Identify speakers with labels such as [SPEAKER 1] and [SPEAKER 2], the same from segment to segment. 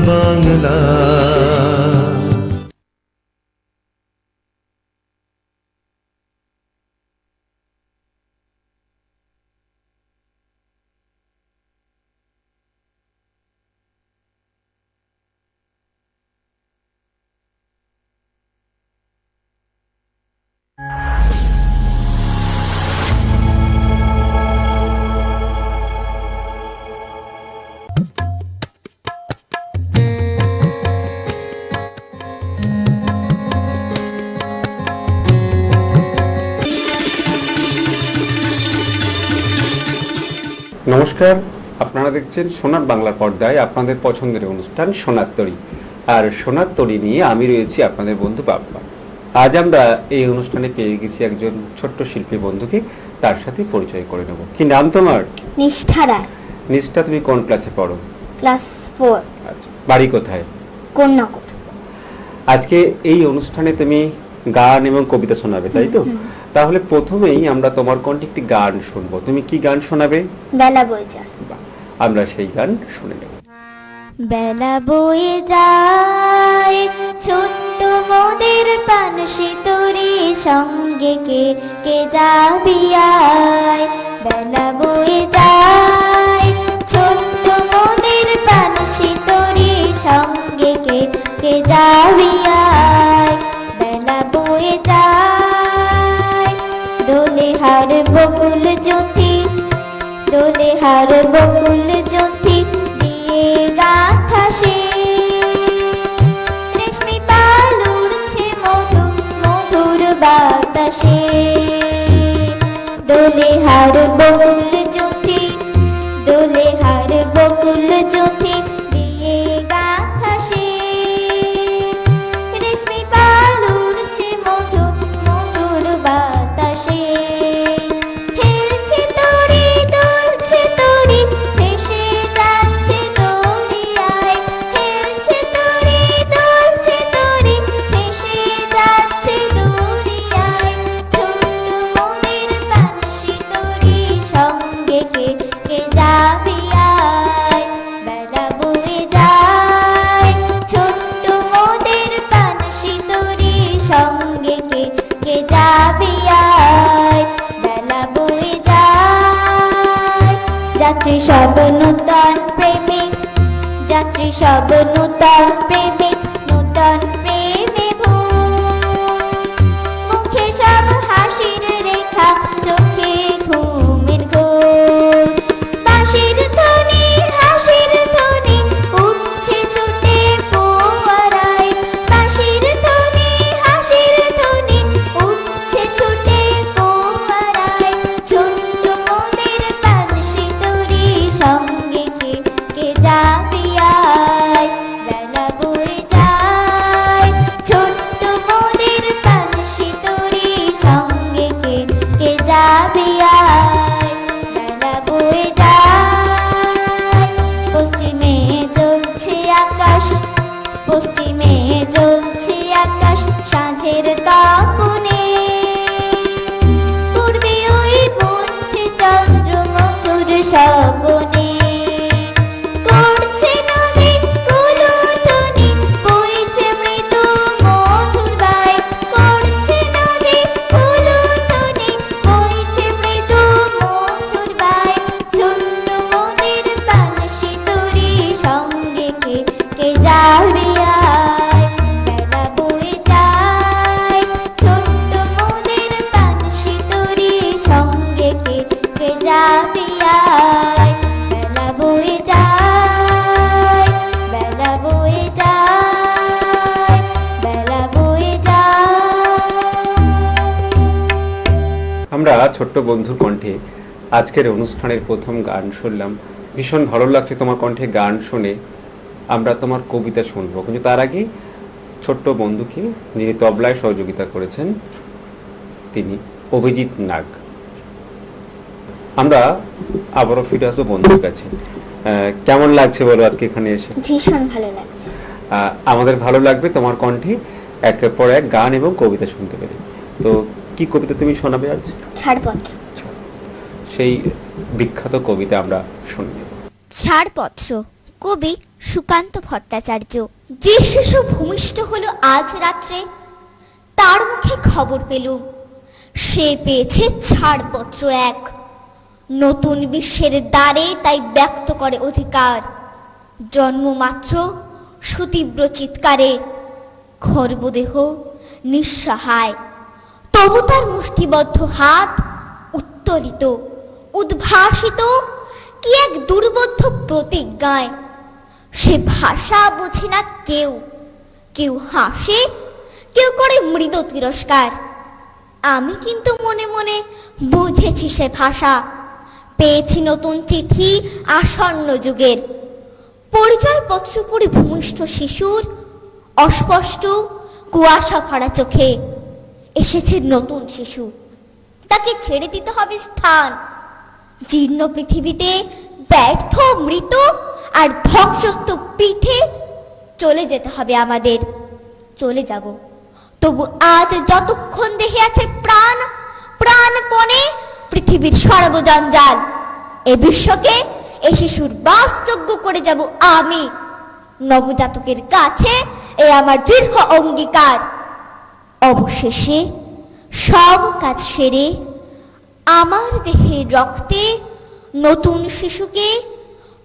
[SPEAKER 1] বাংলা।
[SPEAKER 2] নমস্কার, আপনারা দেখছেন সোনার বাংলা পর্দায় আপনাদের পছন্দের অনুষ্ঠান সোনার তরী। আর সোনার তরী নিয়ে আমি রয়েছি আপনাদের বন্ধু বাপ্পা। আজ আমরা এই অনুষ্ঠানে পেয়ে গেছি একজন ছোট্ট শিল্পী বন্ধুকে, তার সাথে পরিচয় করে নেব। কি নাম তোমার?
[SPEAKER 3] নিষ্ঠা রায়।
[SPEAKER 2] নিষ্ঠা, তুমি কোন ক্লাসে পড়ো?
[SPEAKER 3] ক্লাস 4।
[SPEAKER 2] আচ্ছা, বাড়ি কোথায়?
[SPEAKER 3] কন্যাকুট।
[SPEAKER 2] আজকে এই অনুষ্ঠানে তুমি গান এবং কবিতা শোনাবে, তাই তো? তাহলে প্রথমেই আমরা তোমার কণ্ঠে একটি গান শুনবো। তুমি কি গান শোনাবে?
[SPEAKER 3] বেলা বয়ে যায়।
[SPEAKER 2] আমরা সেই গান শুনে নেব।
[SPEAKER 3] বেলা বয়ে যায় ছোট্ট মোদের পানসি তরি, সঙ্গে কে কে যাবি আয়। বেলা বয়ে যায় ছোট্ট মোদের পানসি তরি, সঙ্গে কে কে যাবি আয়। বেলা বয়ে যায় দোলে হার বকুল জুঁথি, দোলে হার বকুল জুঁথি দিয়ে গাঁথা সে। রেশমি পাল উড়ছে মধু মধুর বাতাসে, দোলে হার বকুল জুঁথি, দোলে হার বকুল জুঁথি দিয়ে গাঁথা সে। রেশমি পাল উড়ছে মধু মধুর বাতাসে। খেলছে তরি দুলছে তরি, ভেসে যাচ্ছে দরিয়ায়। খেলছে তরি দুলছে তরি, ভেসে যাচ্ছে দরিয়ায়। ছোট্ট মনের পানসি তরি, সঙ্গে কে কে যাবি আয়। বেলা বয়ে যায় ছোট্ট মোদের পানসি তরি, সঙ্গে কে কে যাবি আয়। বেলা বয়ে যায় যাত্রী সব নূতন প্রেমিক, যাত্রী সব নূতন প্রেমিক, নূতন প্রেমে ভোর। মুখে সব হাসির রেখা, চোখে ঘুমের ঘোর। বাঁশির ধ্বনি হাসির ধ্বনি উঠছে ছুটে ফোয়ারায়। বাঁশির ধ্বনি হাসির ধ্বনি উঠছে ছুটে ফোয়ারায়। ছোট্ট মোদের পানসি তরি, সঙ্গে কে কে যাবি আয়। বেলা বয়ে যায় ছোট্ট মোদের পানসি তরি, সঙ্গে কে কে যাবি আয়। বেলা বয়ে যায় পশ্চিমে জ্বলছে আকাশ, পশ্চিমে জ্বলছে আকাশ সাঁঝের তপনে। পূর্বে ওই মুঠে চন্দ্র মধুর স্বপনে। পড়ছে নদী কুলুধ্বনি, বইছে মৃদু মধুর বাই। পড়ছে নদী কুলুধ্বনি, বইছে মৃদু মধুর বাই। ছোট্ট মোদের পানসি তরি, সঙ্গে কে কে যাবি আয়। বেলা বয়ে যায় ছোট্ট মোদের পানসি তরি, সঙ্গে কে কে যাবি আয়। বেলা বয়ে যায়, বেলা বয়ে যায়, বেলা বয়ে যায়।
[SPEAKER 2] আমরা ছোট্ট বন্ধুর কণ্ঠে আজকের অনুষ্ঠানের প্রথম গান শুনলাম। ভীষণ ভালো লাগছে তোমার কণ্ঠে গান শুনে। আমরা তোমার কবিতা শুনবো, কিন্তু তার আগে ছোট্ট বন্ধুকে যিনি তবলায় সহযোগিতা করেছেন তিনি অভিজিৎ নাগ। আমরা আবারও ফিরে আসবো বন্ধুর কাছে। কেমন লাগছে বলো আজকে এখানে এসে?
[SPEAKER 3] ভীষণ ভালো লাগছে।
[SPEAKER 2] আমাদের ভালো লাগবে তোমার কণ্ঠে একের পর এক গান এবং কবিতা শুনতে পেরে। তো কি কবিতা তুমি শোনাবে আজ?
[SPEAKER 3] ছাড়পত্র।
[SPEAKER 2] সেই বিখ্যাত কবিতা আমরা শুনে নেব।
[SPEAKER 3] ছাড়পত্র কবি সুকান্ত ভট্টাচার্য। যে শিশু ভূমিষ্ঠ হলো আজ রাত্রে, তার মুখে খবর পেলুম সে পেয়েছে ছাড়পত্র এক। নতুন বিশ্বের দ্বারে তাই ব্যক্ত করে অধিকার। জন্মমাত্র সুতীব্র চিৎকারে, খর্বদেহ নিঃসহায়, তবু তার মুষ্টিবদ্ধ হাত উত্তোলিত, উদ্ভাসিত কি এক দুর্বোধ্য প্রতিজ্ঞায়। সে ভাষা বোঝে না কেউ, কেউ হাসে, কেউ করে মৃদু তিরস্কার। আমি কিন্তু মনে মনে বুঝেছি সে ভাষা। পেয়েছি নতুন চিঠি আসন্ন যুগের। পরিচয়পত্র পড়ে ভূমিষ্ঠ শিশুর অস্পষ্ট কুয়াশা ভরা চোখে এসেছে নতুন শিশু। তাকে ছেড়ে দিতে হবে স্থান। জীর্ণ পৃথিবীতে ব্যর্থ মৃত আর ধ্বংসস্ত পিঠে চলে যেতে হবে আমাদের। চলে যাব, তবু আজ যতক্ষণ দেহে আছে প্রাণ, প্রাণপণে পৃথিবীর সর্বজঞ্জাল এ বিশ্বকে এ শিশুর বাসযোগ্য করে যাব আমি। নবজাতকের কাছে এ আমার দৃঢ় অঙ্গীকার। অবশেষে সব কাজ সেরে আমার দেহের রক্তে নতুন শিশুকে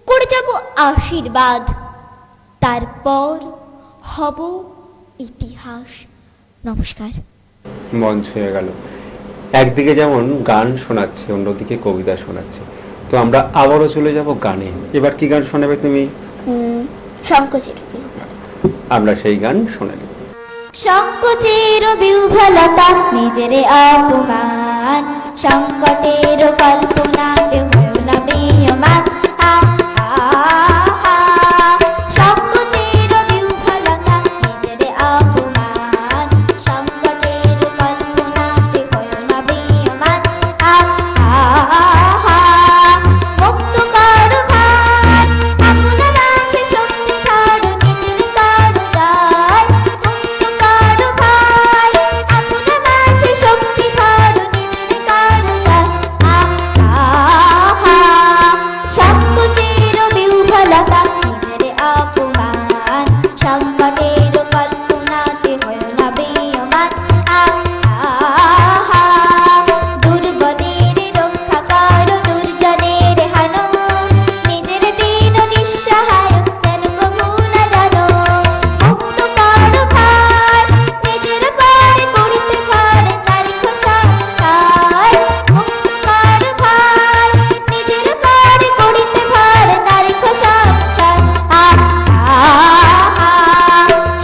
[SPEAKER 3] করে যাব আশীর্বাদ। তারপর হব ইতিহাস। নমস্কার।
[SPEAKER 2] মঞ্চ হয়ে গেল। একদিকে যেমন গান শোনাচ্ছে, অন্যদিকে কবিতা শোনাচ্ছে। তো আমরা আবারও চলে যাব গানে। এবার কি গান শোনাবে তুমি?
[SPEAKER 3] সংকোচের
[SPEAKER 2] আমরা সেই গান শোনা নেব।
[SPEAKER 3] সংকোচের বিহ্বলতা নিজের অপমান, সংকটের কল্পনাতে হয়েও না বেঈমান। সংকটের বিহ্বলতা নিজের অপমান, সংকটের কল্পনাতে হয়েও না বেঈমান। মুক্ত কর ভাই আপনার আছে শক্তি ধর নিজের কারুকায়। মুক্ত কর ভাই আপনার আছে শক্তি ধর নিজের কারুকায়। সংকোচের বিহ্বলতা নিজের অপমান, সংকটের কল্পনাতে হয়েও না বেঈমান। দুর্বলের রক্ষা কর দুর্জনের হানো, নিজের দীন নিঃসহায় যেন কবু না জানো। মুক্ত কর ভাই নিজের পায়ে করিতে পারে তারি খোসায়। মুক্ত কর ভাই নিজের পায়ে করিতে পারে তারি খোসায়।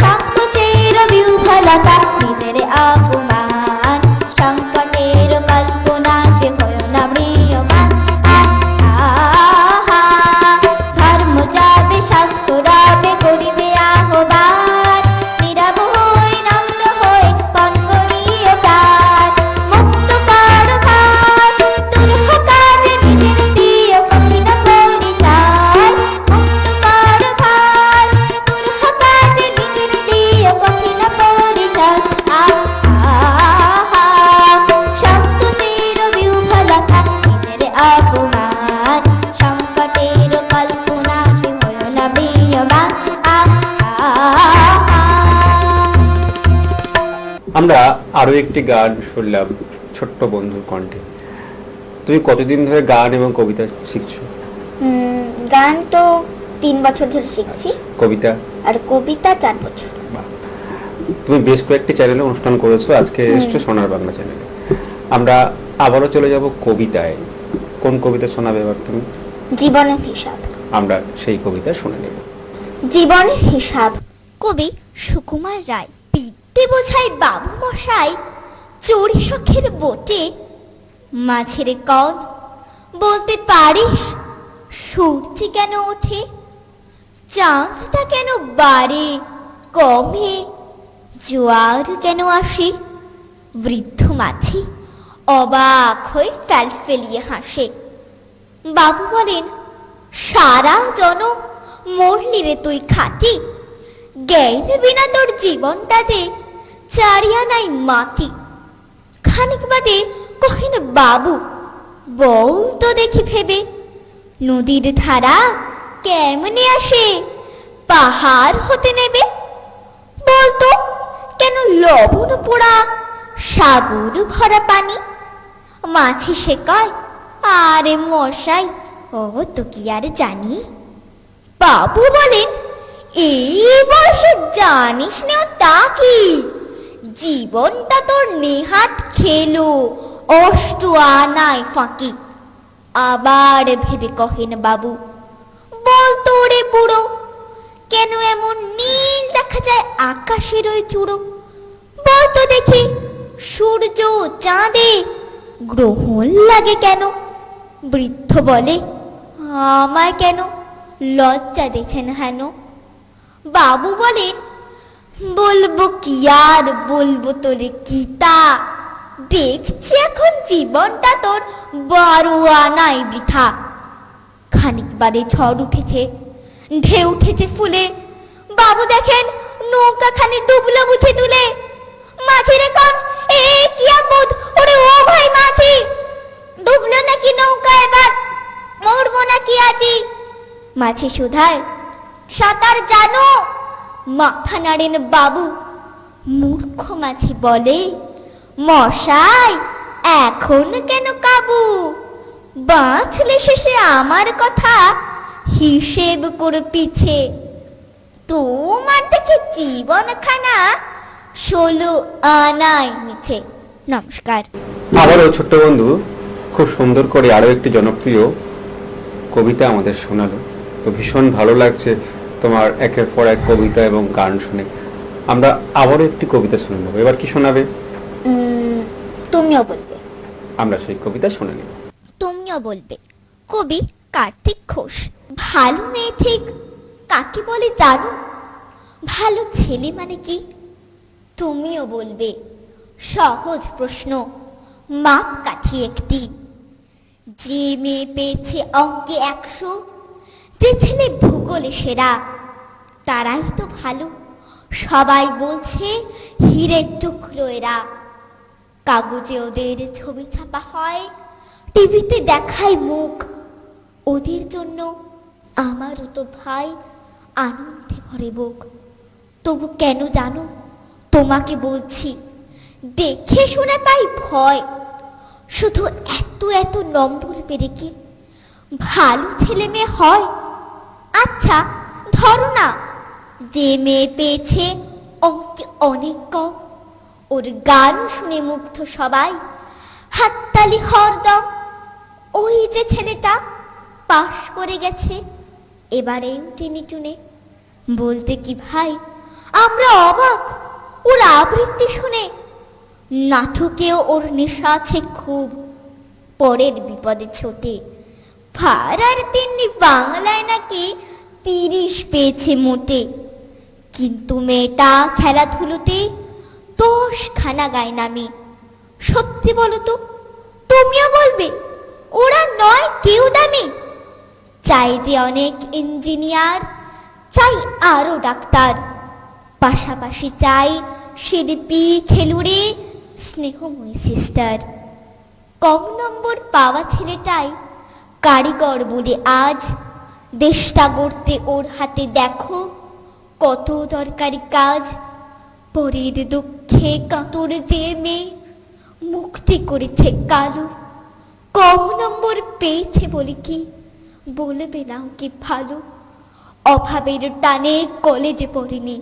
[SPEAKER 3] সংকোচের বিহ্বলতা নিজের অপমান, সংকটের কল্পনাতে হয়েও না ম্রিয়মান। ধর্ম যাবে শান্ত রবে করিবে আহ্বান, নীরব হই নম্র হই পণ করিও প্রাণ। মুক্ত কর ভাই দুরূহ কাজে নিজের দিও কঠিন পরিচয়। মুক্ত কর ভাই দুরূহ কাজে নিজের দিও কঠিন পরিচয়। সংকোচের বিহ্বলতা নিজের অপমান, সংকটের কল্পনাতে হয়েও না বেঈমান।
[SPEAKER 2] আমরা আরো একটি গান শুনলাম ছোট্ট বন্ধুর কণ্ঠে। তুমি কতদিন ধরে গান এবং কবিতা শিখছো?
[SPEAKER 3] গান তো 3 বছর ধরে শিখছি,
[SPEAKER 2] কবিতা?
[SPEAKER 3] আর কবিতা 4 বছর।
[SPEAKER 2] বাহ। তুমি বেশ কয়েকটি চ্যানেলে অনুষ্ঠান করেছো, আজকে এসছো সোনার বাংলা চ্যানেলে। আমরা আবারও চলে যাব কবিতায়। কোন কবিতা শোনাবে এবার তুমি?
[SPEAKER 3] জীবনের হিসাব।
[SPEAKER 2] আমরা সেই কবিতা শুনে নেব।
[SPEAKER 3] জীবনের হিসাব। কবি সুকুমার রায়। বিদ্যে বোঝাই বাবু মশাই চড়ি শখের বোটে, মাঝের কন বলতে পারিস সূর্য কেন ওঠে, চাঁদটা কেন বাড়ে কমে, জোয়ার কেন আসে। বৃদ্ধ মাঝি অবাক হয়ে ফেলিয়ে হাসে। বাবু বলেন, সারা জনম মরলি রে তুই খাটি, জ্ঞান বিনা তোর জীবনটাতে চারিয়া নাই মাটি। খানিক বাদে কহিন বাবু, বল তো দেখি ভেবে, নদীর ধারা কেমনে আসে পাহাড় হতে নেবে? বলতো কেন লবণ পোড়া সাগর ভরা পানি? মাছি সে কয়, আরে মশাই ও তো কি আর জানি। বাবু বলেন, এই বয়সে জানিস না তা কি? জীবনটা তোর নেহাত খেলো অষ্ট আনায় ফাঁকি। আবার ভেবে কহেন বাবু, বলতো রে বুড়ো, কেন এমন নীল দেখা যায় আকাশের ওই চূড়ো? বলতো দেখি সূর্য চাঁদে গ্রহণ লাগে কেন? বৃদ্ধ বলে, আমায় কেন লজ্জা দিয়েছেন হেন? বাবু বলেন, বলবো কি আর বলবো তোরে কিতা, দেখছি এখন জীবনটা তোর বড় আনাই বৃথা। খানিক বাদে ঝড় উঠেছে, ঢেউ উঠেছে ফুলে। বাবু দেখেন নৌকা খানি ডুবলো বুঝে তুলে। মাঝি রে কন, এ কি আপদ, ওরে ও ভাই মাঝি, ডুবলো নাকি নৌকা এবার, মরবো নাকি আজি? মাঝি শুধায়, সাঁতার জানো? মাথা নাড়েন বাবু। মূর্খ মাঝি বলে, মশাই এখন কেন কাবু? বাঁচলে শেষে আমার কথা হিসেব করে পিছে, তোমার থেকে জীবনখানা 16 আনায় মিছে। নমস্কার।
[SPEAKER 2] আবারও ছোট্ট বন্ধু খুব সুন্দর করে আরো একটি জনপ্রিয় কবিতা আমাদের শোনালো। তো ভীষণ ভালো লাগছে তোমার একের পর এক কবিতা এবং গান শুনে। আমরা আবারও একটি কবিতা শুনে নেবো। এবার কি শোনাবে?
[SPEAKER 3] তুমিও বলবে।
[SPEAKER 2] আমরা সেই কবিতা শুনে নেব।
[SPEAKER 3] তুমিও বলবে। কবি কার্তিক ঘোষ। ভালো মেয়ে ঠিক কাকে বলে জানো? ভালো ছেলে মানে কি? তুমিও বলবে। সহজ প্রশ্ন, মাপকাঠি একটি। যে মেয়ে পেয়েছে অঙ্কে 100, যে ছেলে ভূগোলে সেরা, তারাই তো ভালো। সবাই বলছে হীরের টুকরো এরা। কাগজে ওদের ছবি ছাপা হয়, টিভিতে দেখায় মুখ। ওদের জন্য আমারও তো ভাই আনন্দে ভরে বুক। তবু কেন জানো তোমাকে বলছি, দেখে শুনে পাই ভয়। শুধু এত এত নম্বর পেরে কি ভালো ছেলে মেয়ে হয়? আচ্ছা ধরো না, যে মেয়ে পেয়েছে অঙ্কে অনেক কম, ওর গান শুনে মুগ্ধ সবাই, হাততালি হরদম। ওই যে ছেলেটা পাশ করে গেছে এবারে টেনে টুনে। বলতে কি ভাই আমরা অবাক ওর আবৃত্তি শুনে। নাটকেও ওর নেশা আছে খুব, পরের বিপদে ছোটে। ভাড়ার তেমনি বাংলায় নাকি 30 পেয়েছে মোটে। কিন্তু মেয়েটা খেলাধুলোতে 10 খানা গায় নামে। সত্যি বলো তো, তুমিও বলবে ওরা নয় কেউ দামি। চাই যে অনেক ইঞ্জিনিয়ার, চাই আরো ডাক্তার, পাশাপাশি চাই শিল্পী, খেলুড়ে, স্নেহময়ী সিস্টার। কম নম্বর পাওয়া ছেলেটাই কারিগর বলে আজ দেশটা গড়তে ওর হাতে দেখো কত দরকারি কাজ। পরের দুঃখে কাতর যে মেয়ে মুক্তি করেছে কালো, কম নম্বর পেয়েছে বলে কি বলবে নাও কি ভালো? অভাবের টানে কলেজে পড়েনি,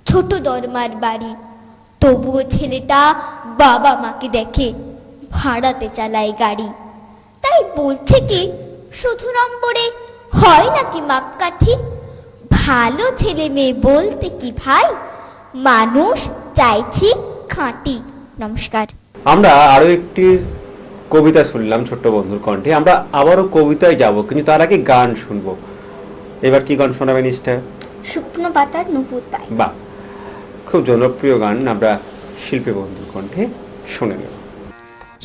[SPEAKER 3] ছোট দরমার বাড়ি, তবুও ছেলেটা বাবা মাকে দেখে, ভাড়াতে চালায় গাড়ি। তাই বলছে কি শুধু নম্বরে হয় নাকি মাপকাঠি? ভালো ছেলে মেয়ে বলতে কি ভাই, মানুষ চাইছি খাঁটি। নমস্কার।
[SPEAKER 2] আমরা আরো একটি কবিতা শুনলাম ছোট্ট বন্ধুর কণ্ঠে। আমরা আবারও কবিতায় যাব, কিন্তু তার আগে গান শুনবো। এবার কি গান শোনাবেন নিষ্ঠা?
[SPEAKER 3] শুকনো পাতার নুপুর তাই।
[SPEAKER 2] বাহ, খুব জনপ্রিয় গান। আমরা শিল্পী বন্ধুর কণ্ঠে শুনে নেব।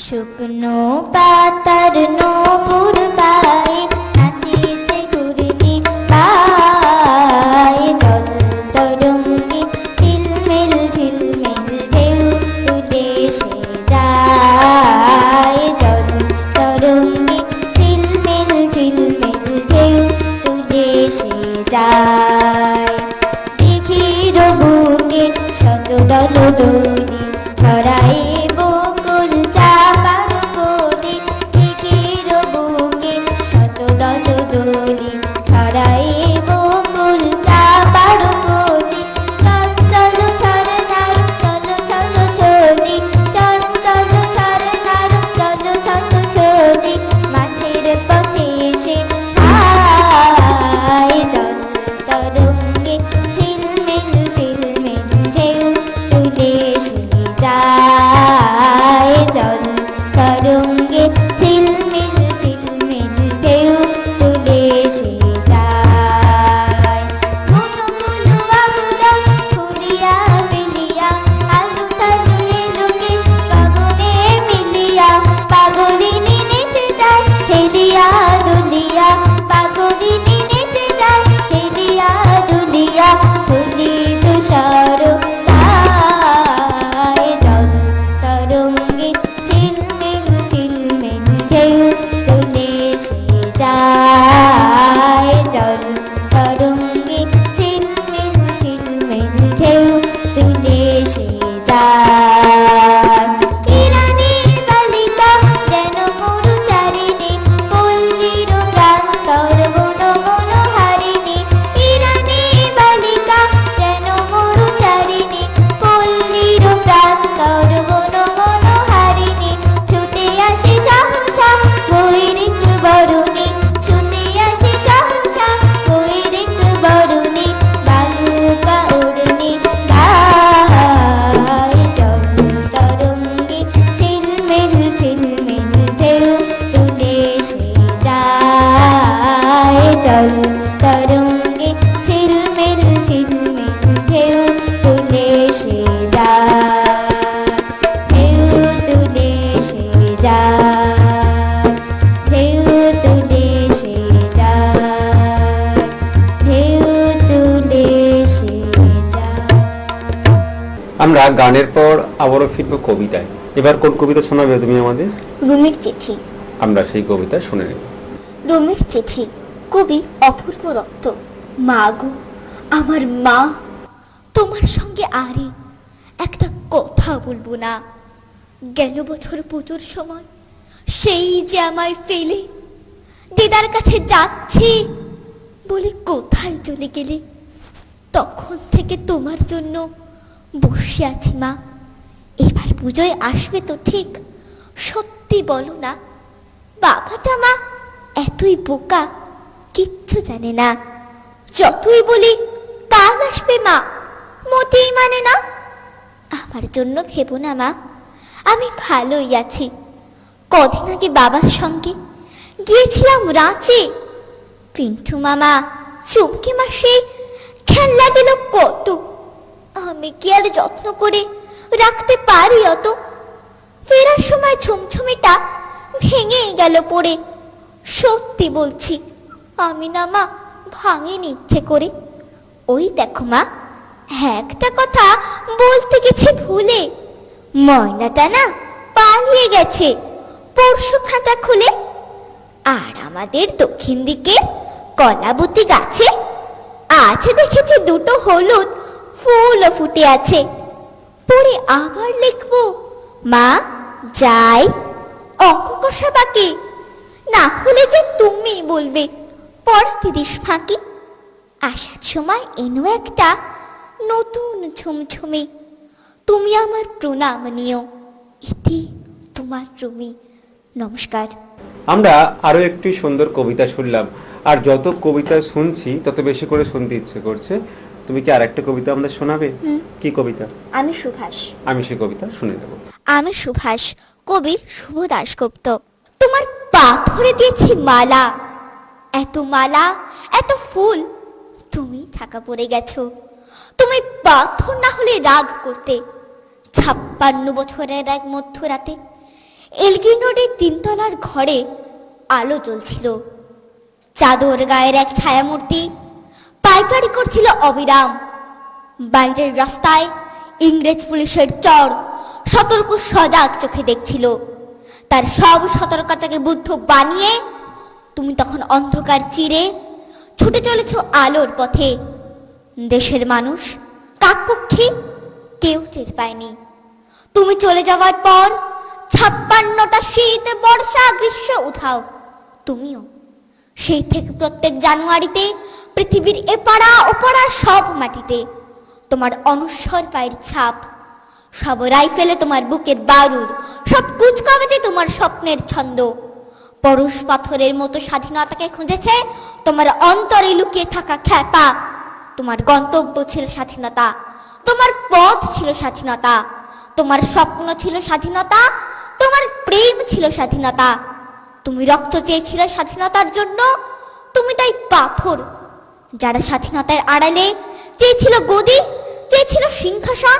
[SPEAKER 3] শুকনো পাতার নুপুর পায়ে নাচিছে ঘুরনি পায়ে, জল তরঙ্গে ঝিলমিল ঝিলমিল ঢেউ তুলে সে যায়। জল তরঙ্গে ঝিলমিল ঝিলমিল ঢেউ তুলে সে
[SPEAKER 2] আমরা গানের পর আবারও ফিরবো কবিতায়। এবার কোন কবিতা শোনাবে তুমি আমাদের?
[SPEAKER 3] রুমির চিঠি।
[SPEAKER 2] আমরা সেই কবিতা শুনে নেব।
[SPEAKER 3] রুমির চিঠি, কবি অপূর্ব দত্ত। মা গো, আমার মা, তোমার সঙ্গে আরে একটা কথা বলবো না। গেল বছর পুজোর সময় সেই যে আমায় ফেলে দিদার কাছে যাচ্ছি বলে কোথায় চলে গেলে। তখন থেকে তোমার জন্য বসে আছি মা। এবার পুজোয় আসবে তো ঠিক? সত্যি বলো না। বাবাটা মা এতই বোকা, কিচ্ছু জানে না। যতই বলি কাল আসবে মা, মোটেই মানে না। আমার জন্য ভেবো না মা, আমি ভালোই আছি। কদিন আগে বাবার সঙ্গে গিয়েছিলাম রাঁচি। পিন্টু মামা চুমকি মাসে খেলনা দিল কত, আমি কি আর যত্ন করে রাখতে পারি অত? ফেরার সময় ছুমছুমিটা ভেঙেই গেল পড়ে। সত্যি বলছি, আমি না মা ভাঙিনি ইচ্ছে করে। ওই দেখো মা, একটা কথা বলতে গেছি ভুলে। ময়নাটা না পালিয়ে গেছে পরশু খাঁচা খুলে। আর আমাদের দক্ষিণ দিকে কলাবতী গাছে আজ দেখেছি দুটো হলুদ ফুলও ফুটে আছে। পরে আবার লিখবো মা যাই, অঙ্ক কষা বাকি। না হলে যে তুমি বলবে পড়াতে দিস ফাঁকি। আসার সময় এনো একটা নতুন ঝুমঝুমি, তুমি আমার প্রণাম নিও। ইতি তোমার রুমি। নমস্কার।
[SPEAKER 2] আমরা আরো একটি সুন্দর কবিতা শুনলাম, আর যত কবিতা শুনছি তত বেশি করে শুনতে ইচ্ছে করছে। তুমি কি আর একটা কবিতা আমাদের শোনাবে? কি কবিতা?
[SPEAKER 3] আমি সুভাষ।
[SPEAKER 2] আমি সেই কবিতা শুনে দেব।
[SPEAKER 3] আমি সুভাষ, কবি শুভ দাশগুপ্ত। তোমার পাথরে দিয়েছি মালা, এত মালা এত ফুল, তুমি ঢাকা পড়ে গেছো। তুমি পাথর না হলে রাগ করতে। 56 বছরের এক মধ্যরাতে এলগিন রোডের 3 তলার ঘরে আলো জ্বলছিল। চাদর গায়ের এক ছায়ামূর্তি পাইচারি করছিল অবিরাম। বাইরের রাস্তায় ইংরেজ পুলিশের চর সতর্ক সজাগ চোখে দেখছিল। তার সব সতর্কতাকে বুদ্ধ বানিয়ে তুমি তখন অন্ধকার চিরে ছুটে চলেছ আলোর পথে। দেশের মানুষ কাকপক্ষী কেউ টের পায়নি। তুমি চলে যাওয়ার পর 56টা শীত বর্ষা গ্রীষ্ম উঠাও তুমিও। সেই থেকে প্রত্যেক জানুয়ারিতে পৃথিবীর এপাড়া ওপাড়া সব মাটিতে তোমার অনশ্বর পায়ের ছাপ। সব রাইফেলে তোমার বুকের বারুদ, সব কুচকাওয়াজে তোমার স্বপ্নের ছন্দ। পরশ পাথরের মতো স্বাধীনতাকে খুঁজেছে তোমার অন্তরে লুকিয়ে থাকা খ্যাপা। তোমার গন্তব্য ছিল স্বাধীনতা, তোমার পথ ছিল স্বাধীনতা, তোমার স্বপ্ন ছিল স্বাধীনতা, তোমার প্রেম ছিল স্বাধীনতা। তুমি রক্ত চেয়েছিলে স্বাধীনতার জন্য, তুমি তাই পাথর। যারা স্বাধীনতার আড়ালে চেয়েছিল গদি, চেয়েছিল সিংহাসন,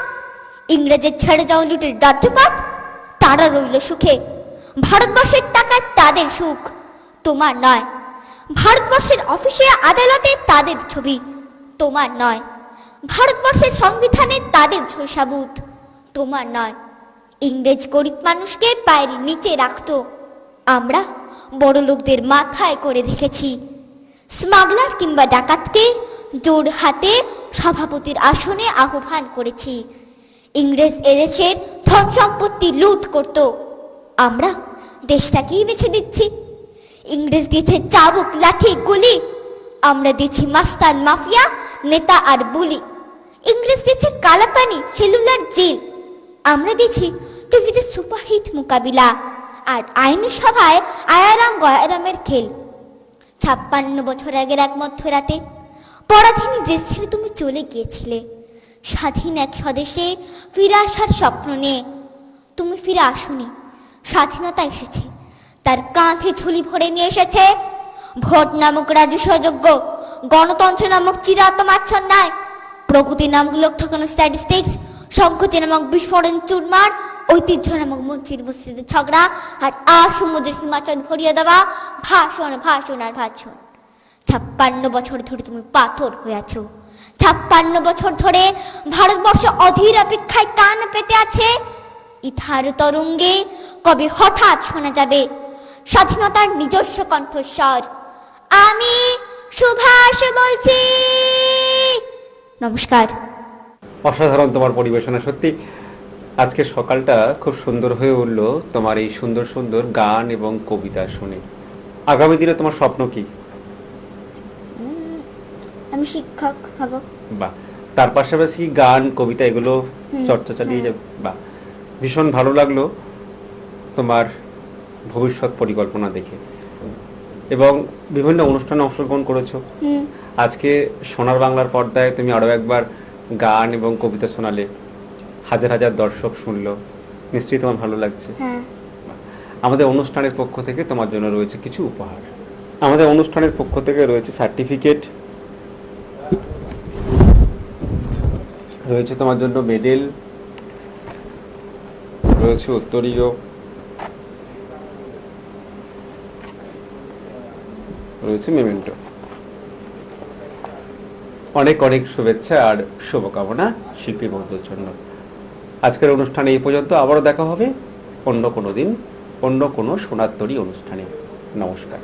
[SPEAKER 3] ইংরেজের ছেড়ে যাওয়া লুটের রাজ্যপাট, তারা রইল সুখে। ভারতবর্ষের টাকায় তাদের সুখ, তোমার নয়। ভারতবর্ষের অফিসে আদালতে তাদের ছবি, তোমার নয়। ভারতবর্ষের সংবিধানে তাদের শৈশাবুত, তোমার নয়। ইংরেজ গরিব মানুষকে পায়ের নিচে রাখতো, আমরা বড় লোকদের মাথায় করে রেখেছি। স্মাগলার কিংবা ডাকাতকে জোর হাতে সভাপতির আসনে আহ্বান করেছি। ইংরেজ এদেশের ধন সম্পত্তি লুট করত, আমরা দেশটাকেই বেছে দিচ্ছি। ইংরেজ দিয়েছে চাবুক লাঠি গুলি, আমরা দিচ্ছি মাস্তান মাফিয়া নেতা আর বুলি। ইংরেজ দিয়েছে কালাপানি সেলুলার জেল, আমরা দিচ্ছি টিভিতে সুপারহিট মোকাবিলা আর আইনসভায় আয়ারাম গয়ারামের খেল। 56 বছর আগের এক মধ্যরাতে পরাধীন দেশ ছেড়ে তুমি চলে গিয়েছিলে স্বাধীন এক স্বদেশে ফিরে আসার স্বপ্ন নিয়ে। তুমি ফিরে আসোনি, স্বাধীনতা এসেছে, তার কাঁধে ঝুলি ভরে নিয়ে এসেছে ভোট নামক রাজস্বযোগ্য, গণতন্ত্র নামক চিরাত মাচ্ছন্যায়, প্রগতি নামক লোক ঠকানো স্ট্যাটিস্টিক্স, সংহতি নামক বিস্ফোরণ চুরমার, ঐতিহ্য নামক মসজিদ মসজিদের ঝগড়া, আর সমুদ্রের হিমাচল ভরিয়ে দেওয়া ভাষণ ভাষণ আর ভাষণ। 56 বছর ধরে তুমি পাথর হয়ে আছো, 56 বছর ধরে ভারতবর্ষ অধীর অপেক্ষায় কান পেতে আছে। ইথার তরঙ্গে কবে হঠাৎ শোনা যাবে স্বাধীনতার নিজস্ব কণ্ঠস্বর। আমি সুভাষ বলছি। নমস্কার।
[SPEAKER 2] অসাধারণ তোমার পরিবেশনা, সত্যি আজকে সকালটা খুব সুন্দর হয়ে উঠলো তোমার এই সুন্দর সুন্দর গান এবং কবিতা শুনে। আগামী দিনে তোমার স্বপ্ন কি?
[SPEAKER 3] আমি শিক্ষক হব।
[SPEAKER 2] বাহ, তার পাশাপাশি গান কবিতা এগুলো চর্চা চালিয়ে যাবে। বাহ, ভীষণ ভালো লাগলো তোমার ভবিষ্যৎ পরিকল্পনা দেখে। এবং বিভিন্ন অনুষ্ঠানে অংশগ্রহণ করেছো। আজকে সোনার বাংলার পর্দায় তুমি আরো একবার গান এবং কবিতা শোনালে, হাজার হাজার দর্শক শুনলো, নিশ্চয়ই তোমার ভালো লাগছে। আমাদের অনুষ্ঠানের পক্ষ থেকে তোমার জন্য রয়েছে কিছু উপহার। আমাদের অনুষ্ঠানের পক্ষ থেকে রয়েছে সার্টিফিকেট, রয়েছে তোমার জন্য মেডেল, রয়েছে উত্তরীয়, রয়েছে মেমেন্টো। অনেক অনেক শুভেচ্ছা আর শুভকামনা শিল্পী বন্ধুর জন্য। আজকের অনুষ্ঠানে এই পর্যন্ত, আবারও দেখা হবে অন্য কোনো দিন, অন্য কোনো সোনার তরী অনুষ্ঠানে। নমস্কার।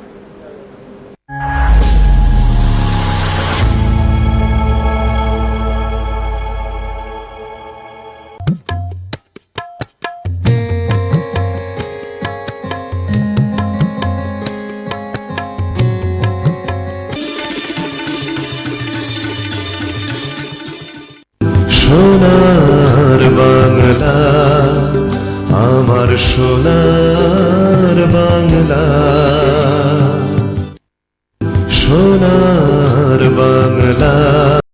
[SPEAKER 1] সোনার বাংলা, আমার সোনার বাংলা, সোনার বাংলা।